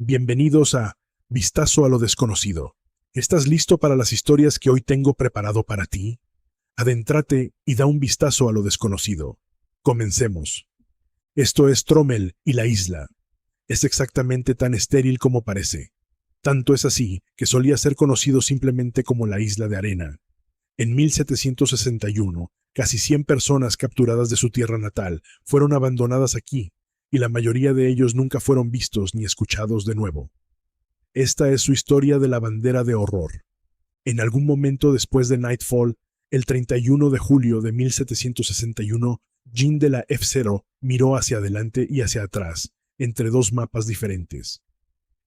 Bienvenidos a Vistazo a lo desconocido. ¿Estás listo para las historias que hoy tengo preparado para ti? Adéntrate y da un vistazo a lo desconocido. Comencemos. Esto es Tromel y la isla. Es exactamente tan estéril como parece. Tanto es así que solía ser conocido simplemente como la isla de arena. En 1761, casi 100 personas capturadas de su tierra natal fueron abandonadas aquí, y la mayoría de ellos nunca fueron vistos ni escuchados de nuevo. Esta es su historia de la bandera de horror. En algún momento después de Nightfall, el 31 de julio de 1761, Jean de la F-0 miró hacia adelante y hacia atrás, entre dos mapas diferentes.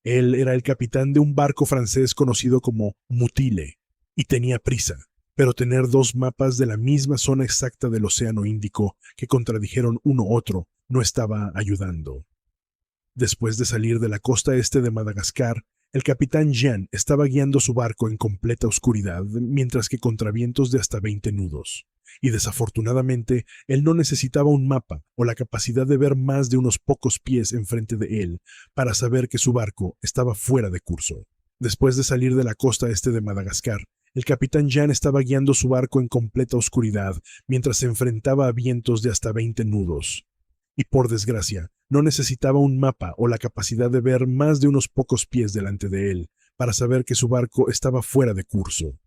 Él era el capitán de un barco francés conocido como Mutile, y tenía prisa, pero tener dos mapas de la misma zona exacta del Océano Índico que contradijeron uno otro no estaba ayudando. Después de salir de la costa este de Madagascar, el capitán Jean estaba guiando su barco en completa oscuridad, mientras que contra vientos de hasta 20 nudos. Y desafortunadamente, él no necesitaba un mapa o la capacidad de ver más de unos pocos pies enfrente de él para saber que su barco estaba fuera de curso. Después de salir de la costa este de Madagascar, el capitán Jean estaba guiando su barco en completa oscuridad, mientras se enfrentaba a vientos de hasta 20 nudos. Y por desgracia, no necesitaba un mapa o la capacidad de ver más de unos pocos pies delante de él para saber que su barco estaba fuera de curso.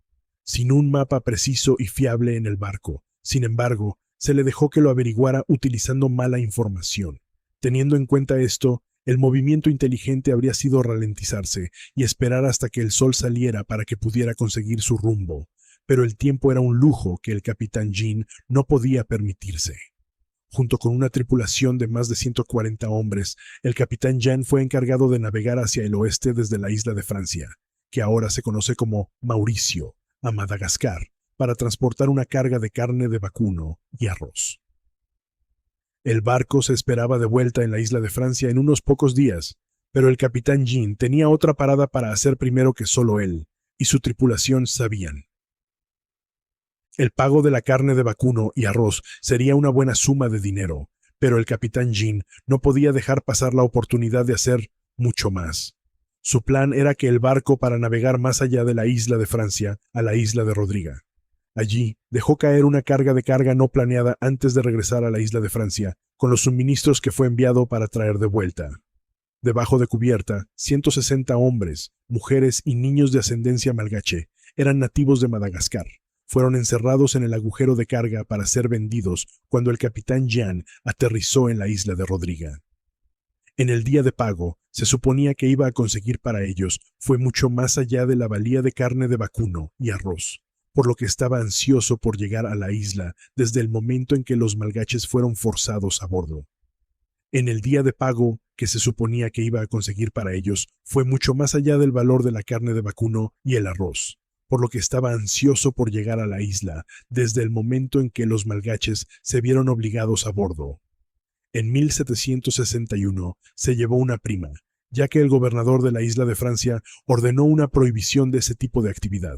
Sin un mapa preciso y fiable en el barco, sin embargo, se le dejó que lo averiguara utilizando mala información. Teniendo en cuenta esto, el movimiento inteligente habría sido ralentizarse y esperar hasta que el sol saliera para que pudiera conseguir su rumbo, pero el tiempo era un lujo que el capitán Jean no podía permitirse. Junto con una tripulación de más de 140 hombres, el capitán Jean fue encargado de navegar hacia el oeste desde la isla de Francia, que ahora se conoce como Mauricio, a Madagascar, para transportar una carga de carne de vacuno y arroz. El barco se esperaba de vuelta en la isla de Francia en unos pocos días, pero el capitán Jean tenía otra parada para hacer primero que solo él, y su tripulación sabían. El pago de la carne de vacuno y arroz sería una buena suma de dinero, pero el capitán Jean no podía dejar pasar la oportunidad de hacer mucho más. Su plan era que el barco para navegar más allá de la isla de Francia a la isla de Rodriga. Allí dejó caer una carga de carga no planeada antes de regresar a la isla de Francia, con los suministros que fue enviado para traer de vuelta. Debajo de cubierta, 160 hombres, mujeres y niños de ascendencia malgache eran nativos de Madagascar. Fueron encerrados en el agujero de carga para ser vendidos cuando el capitán Jean aterrizó en la isla de Rodriga. En el día de pago, se suponía que iba a conseguir para ellos fue mucho más allá de la valía de carne de vacuno y arroz, por lo que estaba ansioso por llegar a la isla desde el momento en que los malgaches fueron forzados a bordo. En el día de pago, que se suponía que iba a conseguir para ellos, fue mucho más allá del valor de la carne de vacuno y el arroz, por lo que estaba ansioso por llegar a la isla desde el momento en que los malgaches se vieron obligados a bordo. En 1761 se llevó una prima, ya que el gobernador de la isla de Francia ordenó una prohibición de ese tipo de actividad.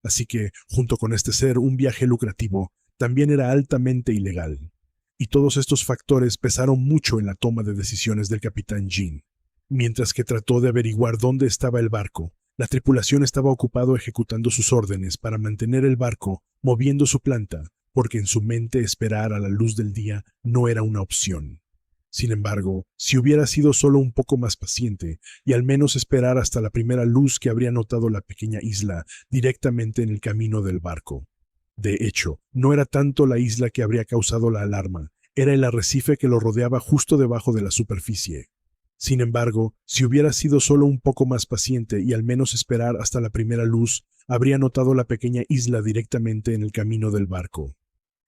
Así que, junto con este ser un viaje lucrativo, también era altamente ilegal. Y todos estos factores pesaron mucho en la toma de decisiones del capitán Jean. Mientras que trató de averiguar dónde estaba el barco, la tripulación estaba ocupado ejecutando sus órdenes para mantener el barco moviendo su planta, porque en su mente esperar a la luz del día no era una opción. Sin embargo, si hubiera sido solo un poco más paciente y al menos esperar hasta la primera luz que habría notado la pequeña isla directamente en el camino del barco. De hecho, no era tanto la isla que habría causado la alarma, era el arrecife que lo rodeaba justo debajo de la superficie. Sin embargo, si hubiera sido solo un poco más paciente y al menos esperar hasta la primera luz, habría notado la pequeña isla directamente en el camino del barco.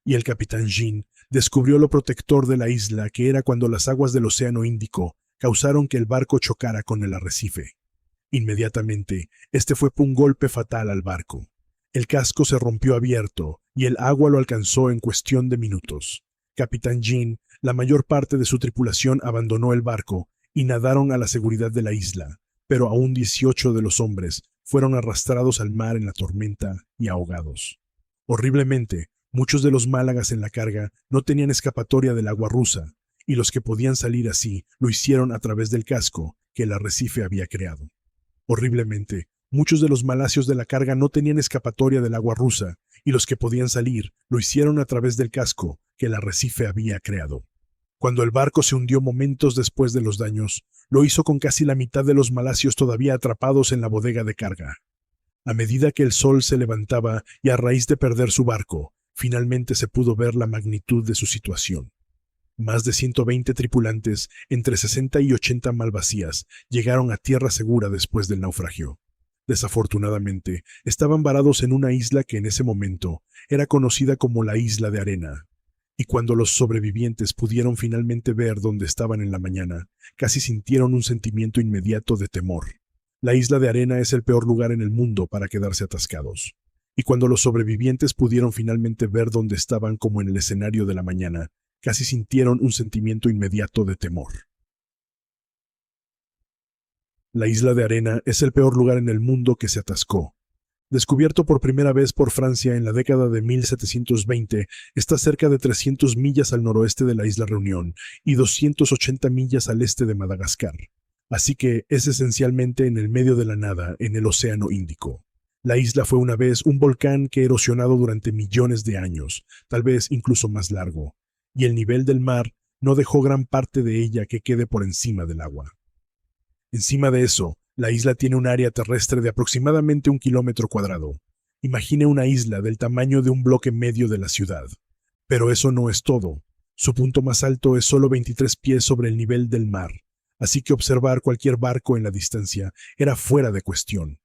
Y el capitán Jean descubrió lo protector de la isla que era cuando las aguas del Océano Índico causaron que el barco chocara con el arrecife. Inmediatamente, este fue un golpe fatal al barco. El casco se rompió abierto y el agua lo alcanzó en cuestión de minutos. Capitán Jean, la mayor parte de su tripulación abandonó el barco y nadaron a la seguridad de la isla, pero aún 18 de los hombres fueron arrastrados al mar en la tormenta y ahogados. Horriblemente, muchos de los málagas en la carga no tenían escapatoria del agua rusa, y los que podían salir así lo hicieron a través del casco que el arrecife había creado. Horriblemente, muchos de los malasios de la carga no tenían escapatoria del agua rusa, y los que podían salir lo hicieron a través del casco que el arrecife había creado. Cuando el barco se hundió momentos después de los daños, lo hizo con casi la mitad de los malasios todavía atrapados en la bodega de carga. A medida que el sol se levantaba y a raíz de perder su barco, finalmente se pudo ver la magnitud de su situación. Más de 120 tripulantes, entre 60 y 80 malvasías, llegaron a tierra segura después del naufragio. Desafortunadamente, estaban varados en una isla que en ese momento era conocida como la Isla de Arena. Y cuando los sobrevivientes pudieron finalmente ver dónde estaban en la mañana, casi sintieron un sentimiento inmediato de temor. La Isla de Arena es el peor lugar en el mundo para quedarse atascados. Y cuando los sobrevivientes pudieron finalmente ver dónde estaban como en el escenario de la mañana, casi sintieron un sentimiento inmediato de temor. La Isla de Arena es el peor lugar en el mundo que se atascó. Descubierto por primera vez por Francia en la década de 1720, está cerca de 300 millas al noroeste de la Isla Reunión y 280 millas al este de Madagascar. Así que es esencialmente en el medio de la nada, en el Océano Índico. La isla fue una vez un volcán que erosionado durante millones de años, tal vez incluso más largo, y el nivel del mar no dejó gran parte de ella que quede por encima del agua. Encima de eso, la isla tiene un área terrestre de aproximadamente 1 kilómetro cuadrado. Imagine una isla del tamaño de un bloque medio de la ciudad. Pero eso no es todo. Su punto más alto es solo 23 pies sobre el nivel del mar, así que observar cualquier barco en la distancia era fuera de cuestión.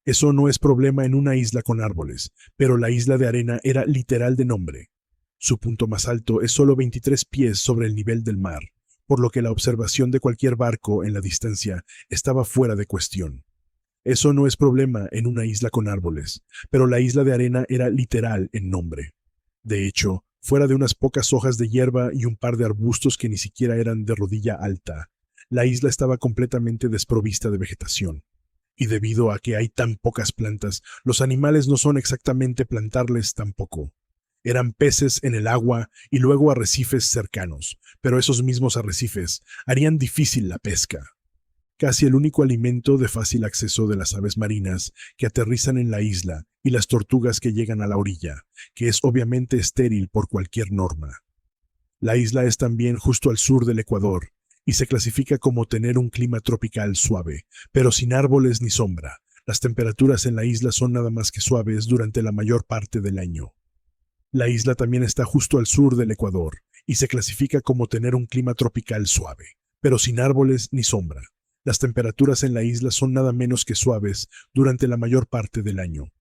Eso no es problema en una isla con árboles, pero la Isla de Arena era literal de nombre. Su punto más alto es solo 23 pies sobre el nivel del mar, por lo que la observación de cualquier barco en la distancia estaba fuera de cuestión. Eso no es problema en una isla con árboles, pero la Isla de Arena era literal en nombre. De hecho, fuera de unas pocas hojas de hierba y un par de arbustos que ni siquiera eran de rodilla alta, la isla estaba completamente desprovista de vegetación. Y debido a que hay tan pocas plantas, los animales no son exactamente plantarles tampoco. Eran peces en el agua y luego arrecifes cercanos, pero esos mismos arrecifes harían difícil la pesca. Casi el único alimento de fácil acceso de las aves marinas que aterrizan en la isla y las tortugas que llegan a la orilla, que es obviamente estéril por cualquier norma. La isla es también justo al sur del Ecuador y se clasifica como tener un clima tropical suave, pero sin árboles ni sombra. Las temperaturas en la isla son nada más que suaves durante la mayor parte del año. La isla también está justo al sur del Ecuador y se clasifica como tener un clima tropical suave, pero sin árboles ni sombra. Las temperaturas en la isla son nada menos que suaves durante la mayor parte del año.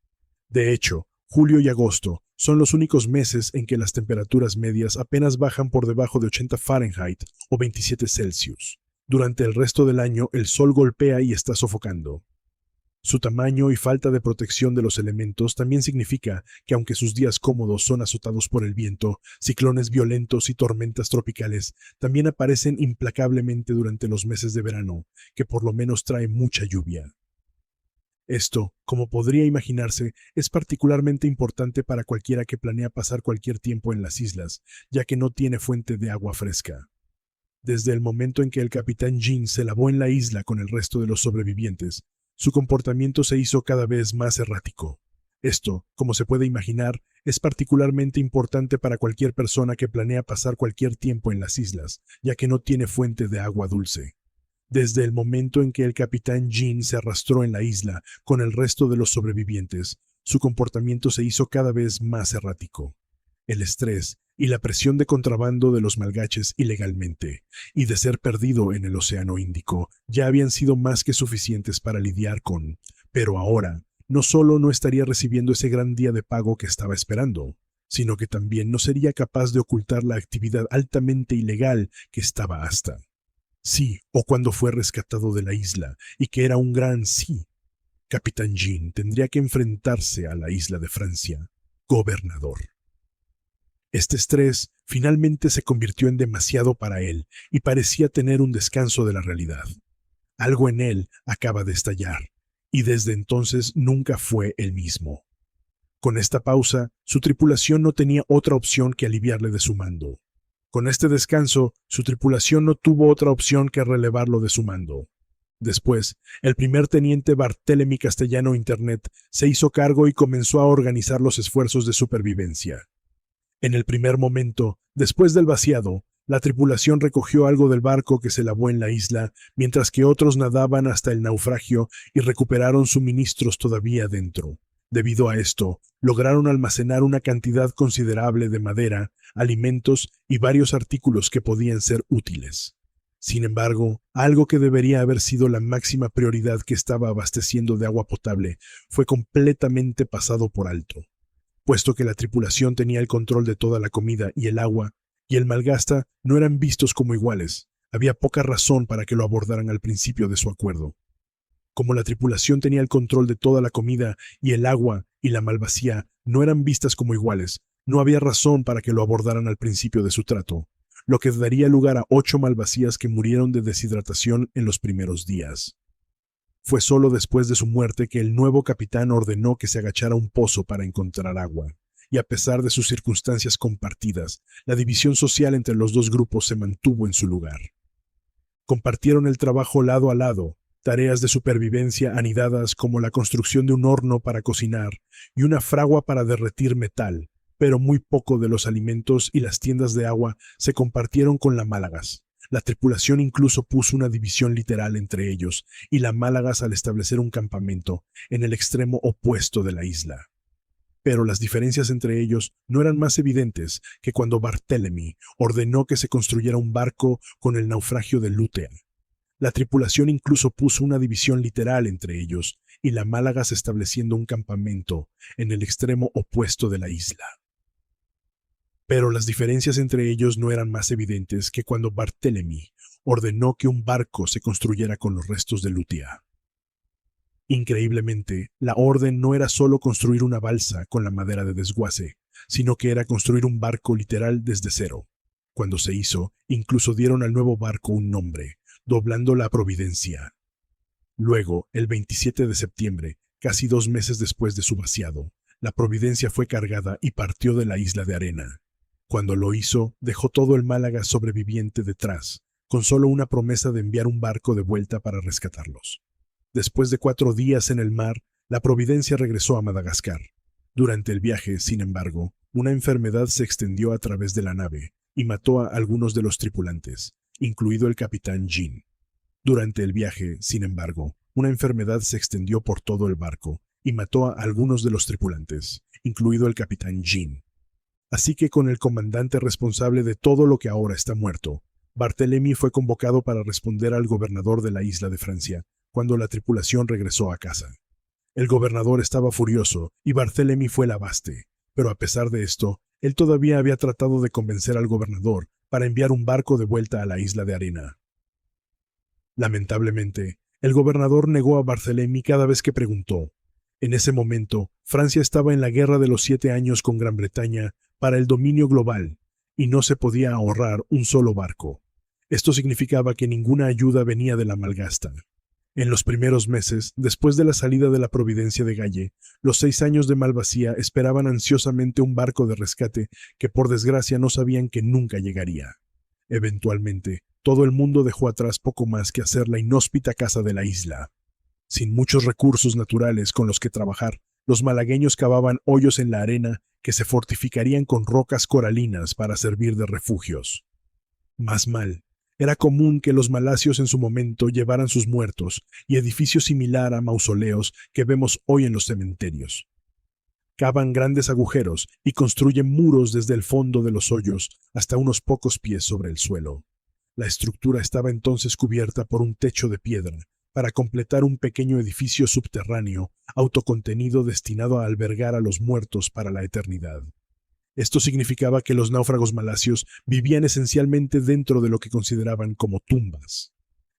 De hecho, julio y agosto son los únicos meses en que las temperaturas medias apenas bajan por debajo de 80 Fahrenheit o 27 Celsius. Durante el resto del año el sol golpea y está sofocando. Su tamaño y falta de protección de los elementos también significa que aunque sus días cómodos son azotados por el viento, ciclones violentos y tormentas tropicales también aparecen implacablemente durante los meses de verano, que por lo menos trae mucha lluvia. Esto, como podría imaginarse, es particularmente importante para cualquiera que planea pasar cualquier tiempo en las islas, ya que no tiene fuente de agua fresca. Desde el momento en que el capitán Jean se lavó en la isla con el resto de los sobrevivientes, su comportamiento se hizo cada vez más errático. Esto, como se puede imaginar, es particularmente importante para cualquier persona que planea pasar cualquier tiempo en las islas, ya que no tiene fuente de agua dulce. Desde el momento en que el capitán Jean se arrastró en la isla con el resto de los sobrevivientes, su comportamiento se hizo cada vez más errático. El estrés y la presión de contrabando de los malgaches ilegalmente y de ser perdido en el Océano Índico ya habían sido más que suficientes para lidiar con, pero ahora no solo no estaría recibiendo ese gran día de pago que estaba esperando, sino que también no sería capaz de ocultar la actividad altamente ilegal que estaba hasta. Sí, o cuando fue rescatado de la isla, y que era un gran sí. Capitán Jean tendría que enfrentarse a la isla de Francia, gobernador. Este estrés finalmente se convirtió en demasiado para él y parecía tener un descanso de la realidad. Algo en él acaba de estallar, y desde entonces nunca fue el mismo. Con esta pausa, su tripulación no tenía otra opción que aliviarle de su mando. Con este descanso, su tripulación no tuvo otra opción que relevarlo de su mando. Después, el primer teniente Barthélemy Castellano Internet se hizo cargo y comenzó a organizar los esfuerzos de supervivencia. En el primer momento, después del vaciado, la tripulación recogió algo del barco que se lavó en la isla, mientras que otros nadaban hasta el naufragio y recuperaron suministros todavía dentro. Debido a esto, lograron almacenar una cantidad considerable de madera, alimentos y varios artículos que podían ser útiles. Sin embargo, algo que debería haber sido la máxima prioridad que estaba abasteciendo de agua potable fue completamente pasado por alto. Puesto que la tripulación tenía el control de toda la comida y el agua, y el malgasta no eran vistos como iguales, había poca razón para que lo abordaran al principio de su acuerdo. Como la tripulación tenía el control de toda la comida y el agua y la malvasía no eran vistas como iguales, no había razón para que lo abordaran al principio de su trato, lo que daría lugar a 8 malvasías que murieron de deshidratación en los primeros días. Fue solo después de su muerte que el nuevo capitán ordenó que se agachara a un pozo para encontrar agua, y a pesar de sus circunstancias compartidas, la división social entre los dos grupos se mantuvo en su lugar. Compartieron el trabajo lado a lado, tareas de supervivencia anidadas como la construcción de un horno para cocinar y una fragua para derretir metal, pero muy poco de los alimentos y las tiendas de agua se compartieron con la Málagas. La tripulación incluso puso una división literal entre ellos y la Málagas al establecer un campamento en el extremo opuesto de la isla. Pero las diferencias entre ellos no eran más evidentes que cuando Barthélemy ordenó que se construyera un barco con el naufragio de Lútea. La tripulación incluso puso una división literal entre ellos y la Málagas estableciendo un campamento en el extremo opuesto de la isla. Pero las diferencias entre ellos no eran más evidentes que cuando Barthélemy ordenó que un barco se construyera con los restos de Lútea. Increíblemente, la orden no era solo construir una balsa con la madera de desguace, sino que era construir un barco literal desde cero. Cuando se hizo, incluso dieron al nuevo barco un nombre, doblando la Providencia. Luego, el 27 de septiembre, casi 2 meses después de su vaciado, la Providencia fue cargada y partió de la isla de Arena. Cuando lo hizo, dejó todo el Málaga sobreviviente detrás, con solo una promesa de enviar un barco de vuelta para rescatarlos. Después de 4 días en el mar, la Providencia regresó a Madagascar. Durante el viaje, sin embargo, una enfermedad se extendió a través de la nave y mató a algunos de los tripulantes, incluido el capitán Jean. Durante el viaje, sin embargo, una enfermedad se extendió por todo el barco y mató a algunos de los tripulantes, incluido el capitán Jean. Así que con el comandante responsable de todo lo que ahora está muerto, Barthélemy fue convocado para responder al gobernador de la isla de Francia cuando la tripulación regresó a casa. El gobernador estaba furioso y Barthélemy fue el abaste, pero a pesar de esto, él todavía había tratado de convencer al gobernador para enviar un barco de vuelta a la isla de Arena. Lamentablemente, el gobernador negó a Barthélemy cada vez que preguntó. En ese momento, Francia estaba en la guerra de los 7 años con Gran Bretaña para el dominio global, y no se podía ahorrar un solo barco. Esto significaba que ninguna ayuda venía de la Malgasta. En los primeros meses, después de la salida de la Providencia de Galle, los 6 años de Malvasía esperaban ansiosamente un barco de rescate que por desgracia no sabían que nunca llegaría. Eventualmente, todo el mundo dejó atrás poco más que hacer la inhóspita casa de la isla. Sin muchos recursos naturales con los que trabajar, los malagueños cavaban hoyos en la arena que se fortificarían con rocas coralinas para servir de refugios. Más mal, era común que los malasios en su momento llevaran sus muertos y edificios similar a mausoleos que vemos hoy en los cementerios. Cavan grandes agujeros y construyen muros desde el fondo de los hoyos hasta unos pocos pies sobre el suelo. La estructura estaba entonces cubierta por un techo de piedra para completar un pequeño edificio subterráneo autocontenido destinado a albergar a los muertos para la eternidad. Esto significaba que los náufragos malasios vivían esencialmente dentro de lo que consideraban como tumbas.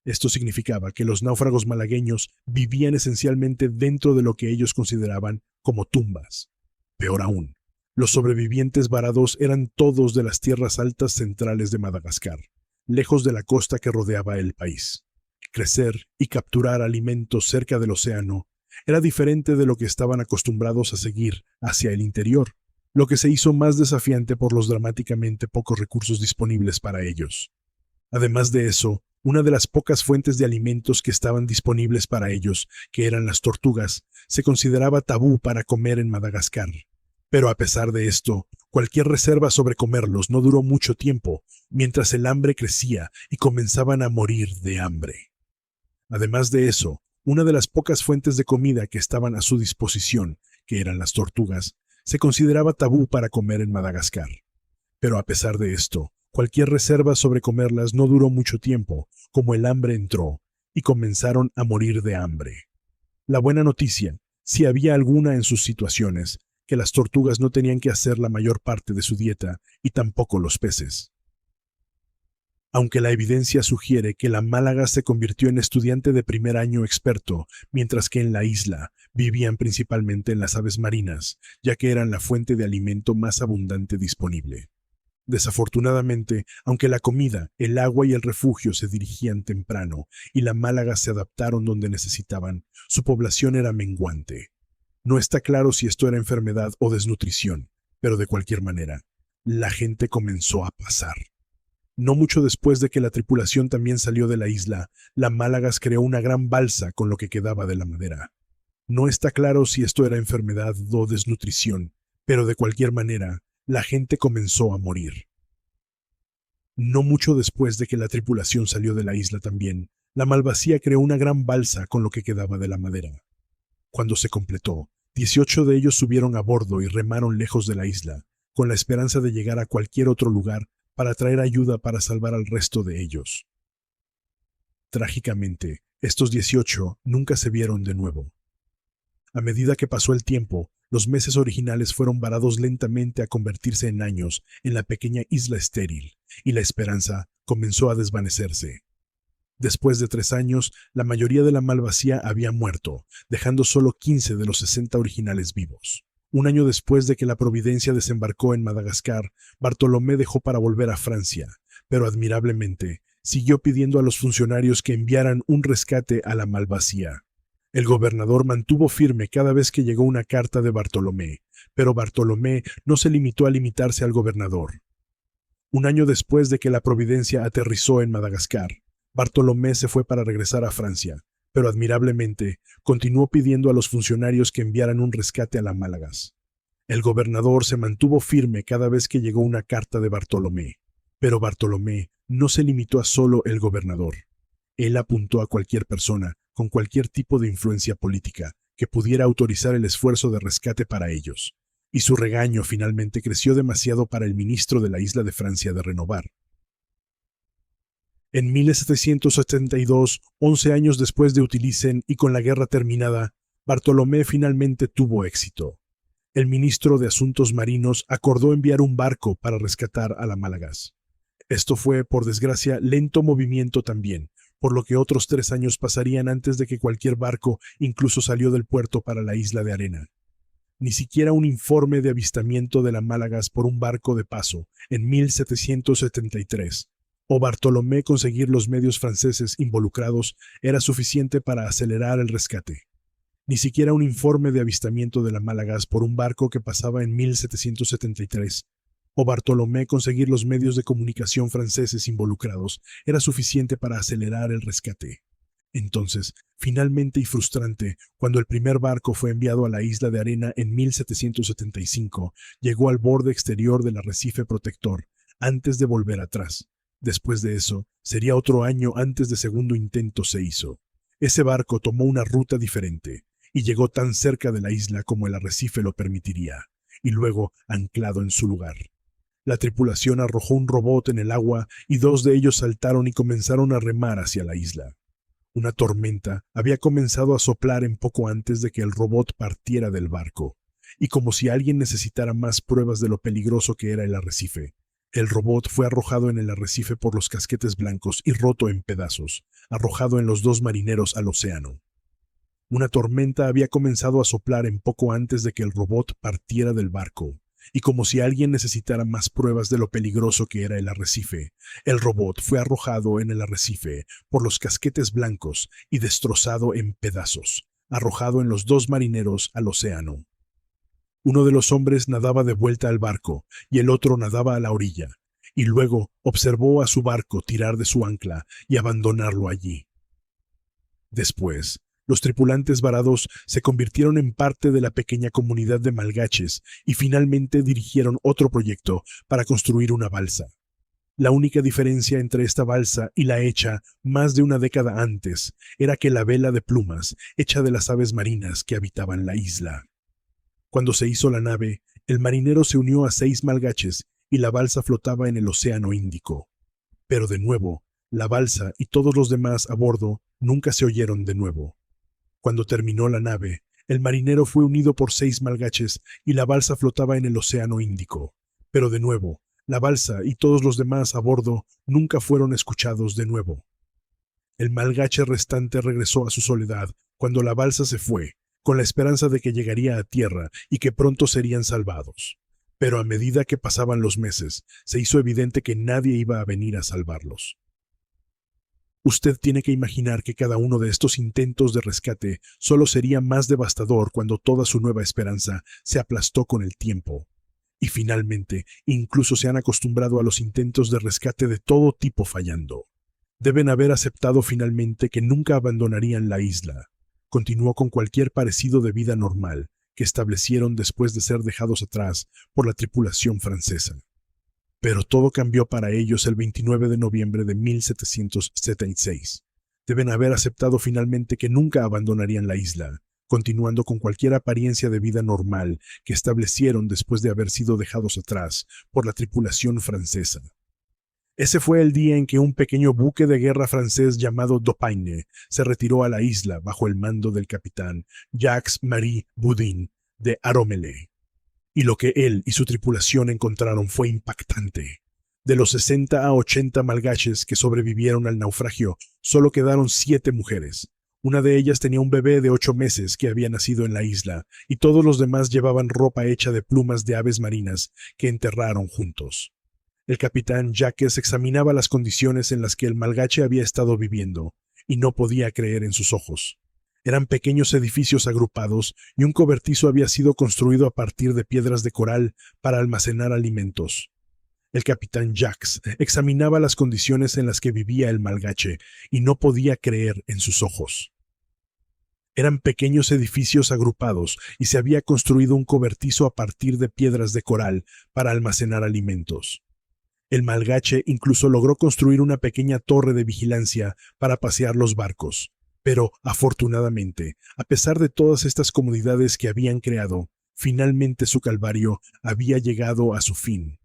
Esto significaba que los náufragos malagueños vivían esencialmente dentro de lo que ellos consideraban como tumbas. Peor aún, los sobrevivientes varados eran todos de las tierras altas centrales de Madagascar, lejos de la costa que rodeaba el país. Crecer y capturar alimentos cerca del océano era diferente de lo que estaban acostumbrados a seguir hacia el interior. lo que se hizo más desafiante por los dramáticamente pocos recursos disponibles para ellos. Además de eso, una de las pocas fuentes de alimentos que estaban disponibles para ellos, que eran las tortugas, se consideraba tabú para comer en Madagascar. Pero a pesar de esto, cualquier reserva sobre comerlos no duró mucho tiempo, mientras el hambre crecía y comenzaban a morir de hambre. Además de eso, una de las pocas fuentes de comida que estaban a su disposición, que eran las tortugas, se consideraba tabú para comer en Madagascar. Pero a pesar de esto, cualquier reserva sobre comerlas no duró mucho tiempo, como el hambre entró, y comenzaron a morir de hambre. La buena noticia, si había alguna en sus situaciones, que las tortugas no tenían que hacer la mayor parte de su dieta, y tampoco los peces. Aunque la evidencia sugiere que la Málaga se convirtió en estudiante de primer año experto, mientras que en la isla vivían principalmente en las aves marinas, ya que eran la fuente de alimento más abundante disponible. Desafortunadamente, aunque la comida, el agua y el refugio se dirigían temprano y la Málaga se adaptaron donde necesitaban, su población era menguante. No está claro si esto era enfermedad o desnutrición, pero de cualquier manera, la gente comenzó a pasar. No mucho después de que la tripulación también salió de la isla, la Málagas creó una gran balsa con lo que quedaba de la madera. No está claro si esto era enfermedad o desnutrición, pero de cualquier manera, la gente comenzó a morir. No mucho después de que la tripulación salió de la isla también, la Malvasía creó una gran balsa con lo que quedaba de la madera. Cuando se completó, 18 de ellos subieron a bordo y remaron lejos de la isla, con la esperanza de llegar a cualquier otro lugar para traer ayuda para salvar al resto de ellos. Trágicamente, estos 18 nunca se vieron de nuevo. A medida que pasó el tiempo, los meses originales fueron varados lentamente a convertirse en años en la pequeña isla estéril, y la esperanza comenzó a desvanecerse. Después de 3 años, la mayoría de la Malvasía había muerto, dejando solo 15 de los 60 originales vivos. Un año después de que la Providencia desembarcó en Madagascar, Bartolomé dejó para volver a Francia, pero admirablemente siguió pidiendo a los funcionarios que enviaran un rescate a la Malvasía. El gobernador mantuvo firme cada vez que llegó una carta de Bartolomé, pero Bartolomé no se limitó a limitarse al gobernador. Un año después de que la Providencia aterrizó en Madagascar, Bartolomé se fue para regresar a Francia, pero admirablemente continuó pidiendo a los funcionarios que enviaran un rescate a la Málagas. El gobernador se mantuvo firme cada vez que llegó una carta de Bartolomé, pero Bartolomé no se limitó a solo el gobernador. Él apuntó a cualquier persona con cualquier tipo de influencia política que pudiera autorizar el esfuerzo de rescate para ellos, y su regaño finalmente creció demasiado para el ministro de la isla de Francia de renovar. En 1772, 11 años después de Utilicen y con la guerra terminada, Bartolomé finalmente tuvo éxito. El ministro de Asuntos Marinos acordó enviar un barco para rescatar a la Málagas. Esto fue, por desgracia, lento movimiento también, por lo que otros 3 años pasarían antes de que cualquier barco incluso salió del puerto para la isla de Arena. Ni siquiera un informe de avistamiento de la Málagas por un barco de paso en 1773, o Bartolomé conseguir los medios franceses involucrados era suficiente para acelerar el rescate. Ni siquiera un informe de avistamiento de la Málagas por un barco que pasaba en 1773, o Bartolomé conseguir los medios de comunicación franceses involucrados era suficiente para acelerar el rescate. Entonces, finalmente y frustrante, cuando el primer barco fue enviado a la isla de Arena en 1775, llegó al borde exterior del arrecife protector, antes de volver atrás. Después de eso, sería otro año antes de segundo intento se hizo. Ese barco tomó una ruta diferente, y llegó tan cerca de la isla como el arrecife lo permitiría, y luego anclado en su lugar. La tripulación arrojó un robot en el agua y 2 de ellos saltaron y comenzaron a remar hacia la isla. Una tormenta había comenzado a soplar en poco antes de que el robot partiera del barco, y como si alguien necesitara más pruebas de lo peligroso que era el arrecife, el robot fue arrojado en el arrecife por los casquetes blancos y roto en pedazos, arrojado en los 2 marineros al océano. Una tormenta había comenzado a soplar en poco antes de que el robot partiera del barco, y como si alguien necesitara más pruebas de lo peligroso que era el arrecife, el robot fue arrojado en el arrecife por los casquetes blancos y destrozado en pedazos, arrojado en los 2 marineros al océano. Uno de los hombres nadaba de vuelta al barco y el otro nadaba a la orilla, y luego observó a su barco tirar de su ancla y abandonarlo allí. Después, los tripulantes varados se convirtieron en parte de la pequeña comunidad de malgaches y finalmente dirigieron otro proyecto para construir una balsa. La única diferencia entre esta balsa y la hecha más de una década antes era que la vela de plumas hecha de las aves marinas que habitaban la isla. Cuando se hizo la nave, el marinero se unió a 6 malgaches y la balsa flotaba en el Océano Índico. Pero de nuevo, la balsa y todos los demás a bordo nunca se oyeron de nuevo. Cuando terminó la nave, el marinero fue unido por 6 malgaches y la balsa flotaba en el Océano Índico. Pero de nuevo, la balsa y todos los demás a bordo nunca fueron escuchados de nuevo. El malgache restante regresó a su soledad cuando la balsa se fue, con la esperanza de que llegaría a tierra y que pronto serían salvados. Pero a medida que pasaban los meses, se hizo evidente que nadie iba a venir a salvarlos. Usted tiene que imaginar que cada uno de estos intentos de rescate solo sería más devastador cuando toda su nueva esperanza se aplastó con el tiempo. Y finalmente, incluso se han acostumbrado a los intentos de rescate de todo tipo fallando. Deben haber aceptado finalmente que nunca abandonarían la isla. Continuó con cualquier parecido de vida normal que establecieron después de ser dejados atrás por la tripulación francesa. Pero todo cambió para ellos el 29 de noviembre de 1776. Deben haber aceptado finalmente que nunca abandonarían la isla, continuando con cualquier apariencia de vida normal que establecieron después de haber sido dejados atrás por la tripulación francesa. Ese fue el día en que un pequeño buque de guerra francés llamado Dauphine se retiró a la isla bajo el mando del capitán Jacques-Marie Boudin de Aromele. Y lo que él y su tripulación encontraron fue impactante. De los 60 a 80 malgaches que sobrevivieron al naufragio, solo quedaron 7 mujeres. Una de ellas tenía un bebé de 8 meses que había nacido en la isla, y todos los demás llevaban ropa hecha de plumas de aves marinas que enterraron juntos. El capitán Jacques examinaba las condiciones en las que el malgache había estado viviendo, y no podía creer en sus ojos. Eran pequeños edificios agrupados y un cobertizo había sido construido a partir de piedras de coral para almacenar alimentos. El capitán Jacques examinaba las condiciones en las que vivía el malgache y no podía creer en sus ojos. Eran pequeños edificios agrupados y se había construido un cobertizo a partir de piedras de coral para almacenar alimentos. El malgache incluso logró construir una pequeña torre de vigilancia para pasear los barcos. Pero, afortunadamente, a pesar de todas estas comodidades que habían creado, finalmente su calvario había llegado a su fin.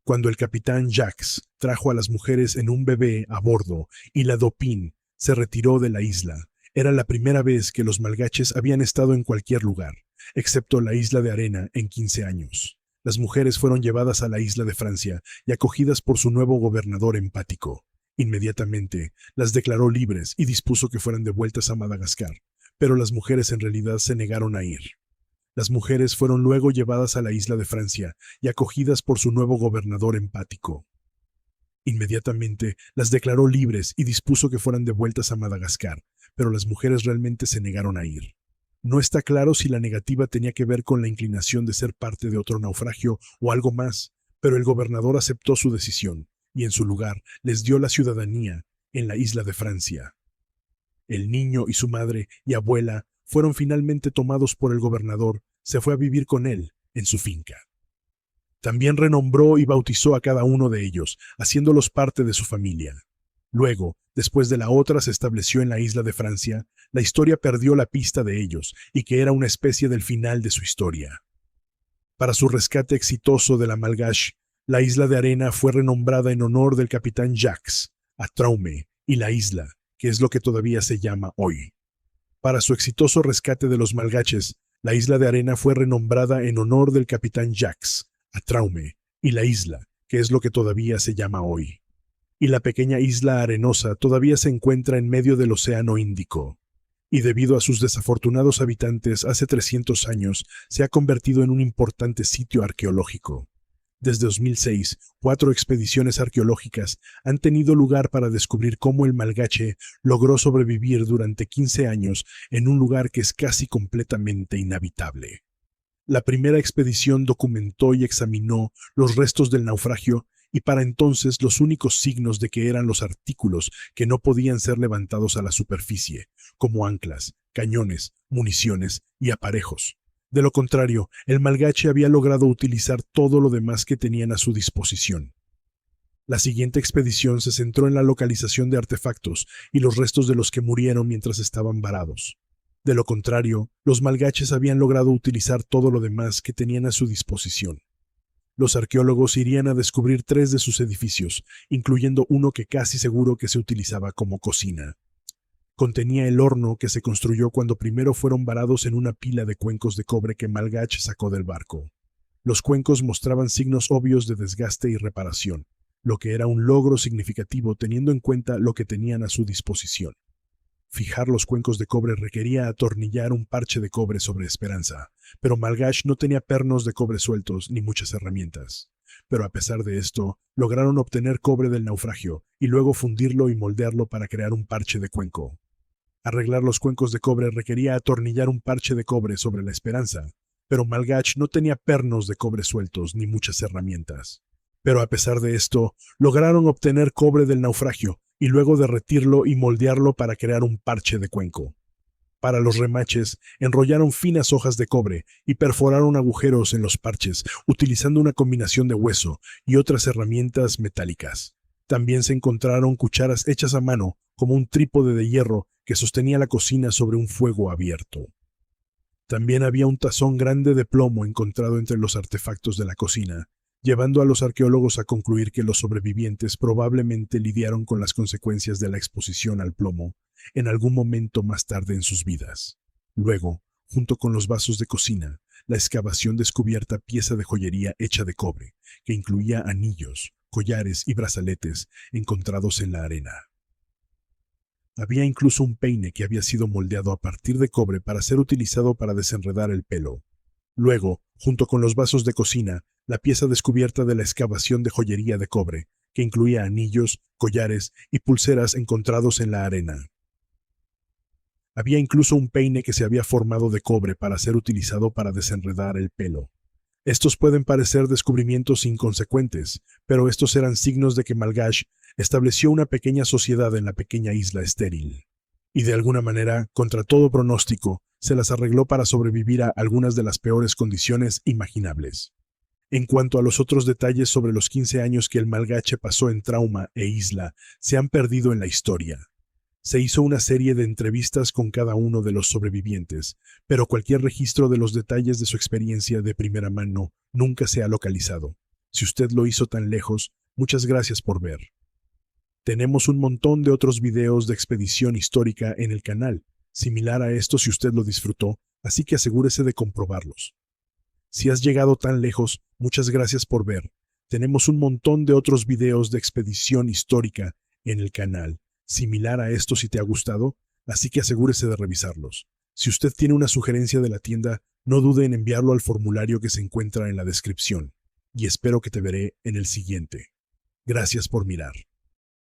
Cuando el capitán Jacques trajo a las mujeres en un bebé a bordo y la Dauphine se retiró de la isla, era la primera vez que los malgaches habían estado en cualquier lugar, excepto la isla de Arena en 15 años. Las mujeres fueron llevadas a la isla de Francia y acogidas por su nuevo gobernador empático. Inmediatamente las declaró libres y dispuso que fueran devueltas a Madagascar, pero las mujeres en realidad se negaron a ir. Las mujeres fueron luego llevadas a la isla de Francia y acogidas por su nuevo gobernador empático. Inmediatamente las declaró libres y dispuso que fueran devueltas a Madagascar, pero las mujeres realmente se negaron a ir. No está claro si la negativa tenía que ver con la inclinación de ser parte de otro naufragio o algo más, pero el gobernador aceptó su decisión y en su lugar les dio la ciudadanía en la isla de Francia. El niño y su madre y abuela fueron finalmente tomados por el gobernador, se fue a vivir con él en su finca. También renombró y bautizó a cada uno de ellos, haciéndolos parte de su familia. Luego, después de la otra se estableció en la isla de Francia, la historia perdió la pista de ellos y que era una especie del final de su historia. Para su rescate exitoso de la Malgache, la isla de Arena fue renombrada en honor del capitán Jacques, a Traume y la isla, que es lo que todavía se llama hoy. Para su exitoso rescate de los malgaches, la isla de Arena fue renombrada en honor del capitán Jacques, a Traume y la isla, que es lo que todavía se llama hoy. Y la pequeña isla arenosa todavía se encuentra en medio del Océano Índico. Y debido a sus desafortunados habitantes hace 300 años, se ha convertido en un importante sitio arqueológico. Desde 2006, 4 expediciones arqueológicas han tenido lugar para descubrir cómo el malgache logró sobrevivir durante 15 años en un lugar que es casi completamente inhabitable. La primera expedición documentó y examinó los restos del naufragio y para entonces los únicos signos de que eran los artículos que no podían ser levantados a la superficie, como anclas, cañones, municiones y aparejos. De lo contrario, el malgache había logrado utilizar todo lo demás que tenían a su disposición. La siguiente expedición se centró en la localización de artefactos y los restos de los que murieron mientras estaban varados. De lo contrario, los malgaches habían logrado utilizar todo lo demás que tenían a su disposición. Los arqueólogos irían a descubrir 3 de sus edificios, incluyendo uno que casi seguro que se utilizaba como cocina. Contenía el horno que se construyó cuando primero fueron varados en una pila de cuencos de cobre que Malgach sacó del barco. Los cuencos mostraban signos obvios de desgaste y reparación, lo que era un logro significativo teniendo en cuenta lo que tenían a su disposición. Fijar los cuencos de cobre requería atornillar un parche de cobre sobre Esperanza, pero Malgach no tenía pernos de cobre sueltos ni muchas herramientas. Pero a pesar de esto, lograron obtener cobre del naufragio y luego fundirlo y moldearlo para crear un parche de cuenco. Arreglar los cuencos de cobre requería atornillar un parche de cobre sobre la Esperanza, pero Malgach no tenía pernos de cobre sueltos ni muchas herramientas. Pero a pesar de esto, lograron obtener cobre del naufragio y luego derretirlo y moldearlo para crear un parche de cuenco. Para los remaches, enrollaron finas hojas de cobre y perforaron agujeros en los parches, utilizando una combinación de hueso y otras herramientas metálicas. También se encontraron cucharas hechas a mano, como un trípode de hierro que sostenía la cocina sobre un fuego abierto. También había un tazón grande de plomo encontrado entre los artefactos de la cocina, llevando a los arqueólogos a concluir que los sobrevivientes probablemente lidiaron con las consecuencias de la exposición al plomo en algún momento más tarde en sus vidas. Luego, junto con los vasos de cocina, la excavación descubierta pieza de joyería hecha de cobre, que incluía anillos, collares y brazaletes encontrados en la arena. Había incluso un peine que había sido moldeado a partir de cobre para ser utilizado para desenredar el pelo. Luego, junto con los vasos de cocina, la pieza descubierta de la excavación de joyería de cobre, que incluía anillos, collares y pulseras encontrados en la arena. Había incluso un peine que se había formado de cobre para ser utilizado para desenredar el pelo. Estos pueden parecer descubrimientos inconsecuentes, pero estos eran signos de que Malgach estableció una pequeña sociedad en la pequeña isla estéril. Y de alguna manera, contra todo pronóstico, se las arregló para sobrevivir a algunas de las peores condiciones imaginables. En cuanto a los otros detalles sobre los 15 años que el malgache pasó en Trauma e Isla, se han perdido en la historia. Se hizo una serie de entrevistas con cada uno de los sobrevivientes, pero cualquier registro de los detalles de su experiencia de primera mano nunca se ha localizado. Si usted lo hizo tan lejos, muchas gracias por ver. Tenemos un montón de otros videos de expedición histórica en el canal, similar a esto si usted lo disfrutó, así que asegúrese de comprobarlos. Si has llegado tan lejos, muchas gracias por ver. Tenemos un montón de otros videos de expedición histórica en el canal, similar a esto si te ha gustado, así que asegúrese de revisarlos. Si usted tiene una sugerencia de la tienda, no dude en enviarlo al formulario que se encuentra en la descripción, y espero que te veré en el siguiente. Gracias por mirar.